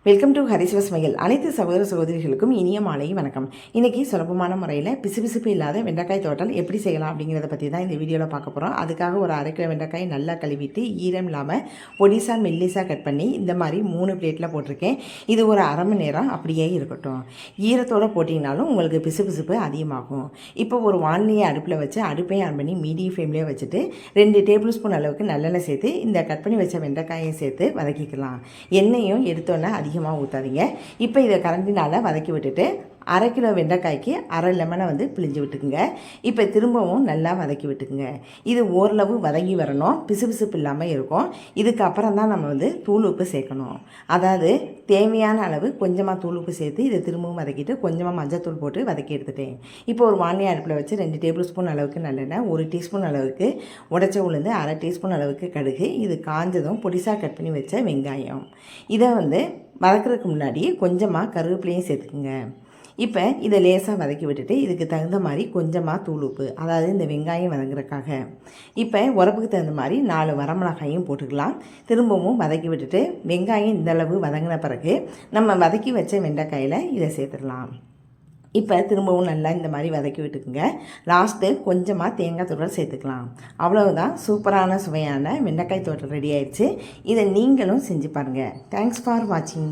Welcome to ஹரிசிவ சமையல். அனைத்து சகோதர சகோதரிகளுக்கும் இனிய மாலை வணக்கம். இன்றைக்கி சுலபமான முறையில் பிசுபிசுப்பு இல்லாத வெண்டைக்காய் தோட்டல் எப்படி செய்யலாம் அப்படிங்கிறத பற்றி தான் இந்த வீடியோவில் பார்க்க போகிறோம். அதுக்காக ஒரு 1/2 கிலோ வெண்டைக்காய் நல்லா கழுவிட்டு ஈரம் இல்லாமல் பொடிசாக மெல்லிசாக கட் பண்ணி இந்த மாதிரி 3 பிளேட்டில் போட்டிருக்கேன். இது ஒரு அரை மணி நேரம் அப்படியே இருக்கட்டும். ஈரத்தோடு போட்டிங்கனாலும் உங்களுக்கு பிசுபிசுப்பு அதிகமாகும். இப்போ ஒரு வானிலையை அடுப்பில் வச்சு அடுப்பையும் ஆன் பண்ணி மீடியம் ஃப்ளேம்லேயே வச்சுட்டு 2 டேபிள் ஸ்பூன் அளவுக்கு நல்லெண்ணெய் சேர்த்து இந்த கட் பண்ணி வச்ச வெண்டைக்காயை சேர்த்து வதக்கிக்கலாம். எண்ணெயும் எடுத்தோன்னே அதிகமாக ஊற்றாதீங்க. இப்போ இதை கரண்டினால் வதக்கி விட்டுட்டு 1/2 கிலோ வெண்டைக்காய்க்கு 1/2 லெமனை பிழிஞ்சு விட்டுக்குங்க. இப்போ திரும்பவும் நல்லா வதக்கி விட்டுக்குங்க. இது ஓரளவு வதங்கி வரணும், பிசுபிசுப்பு இல்லாமல் இருக்கும். இதுக்கப்புறம் தான் நம்ம தூள் உப்பு சேர்க்கணும். அதாவது தேவையான அளவு கொஞ்சமாக தூள் உப்பு சேர்த்து இதை திரும்பவும் வதக்கிட்டு கொஞ்சமாக மஞ்சத்தூள் போட்டு வதக்கி எடுத்துட்டேன். இப்போ ஒரு வானிலை அடுப்பில் வச்சு 2 டேபிள் ஸ்பூன் அளவுக்கு நல்லெண்ணெய், 1 டீஸ்பூன் அளவுக்கு உடைச்ச உளுந்து, 1/2 டீஸ்பூன் அளவுக்கு கடுகு, இது காஞ்சதும் பொடிசாக கட் பண்ணி வச்ச வெங்காயம். இதை வதக்கிறதுக்கு முன்னாடி கொஞ்சமாக கருவேப்பிலையும் சேர்த்துக்குங்க. இப்போ இதை லேசாக வதக்கி விட்டுட்டு இதுக்கு தகுந்த மாதிரி கொஞ்சமாக தூள் உப்பு, அதாவது இந்த வெங்காயம் வதங்குறதுக்காக. இப்போ உரப்புக்கு தகுந்த மாதிரி 4 வரமிளகாயும் போட்டுக்கலாம். திரும்பவும் வதக்கி விட்டுட்டு வெங்காயம் இந்தளவு வதங்கின பிறகு நம்ம வதக்கி வச்ச வெண்டைக்காயில் இதை சேர்த்துடலாம். இப்போ திரும்பவும் நல்லா இந்த மாதிரி வதக்கி விட்டுக்குங்க. லாஸ்ட்டு கொஞ்சமாக தேங்காய் துருவல் சேர்த்துக்கலாம். அவ்வளவுதான், சூப்பரான சுவையான வெண்டைக்காய் தோட்டல் ரெடி ஆயிடுச்சு. இதை நீங்களும் செஞ்சு பாருங்கள். தேங்க்ஸ் ஃபார் வாட்சிங்.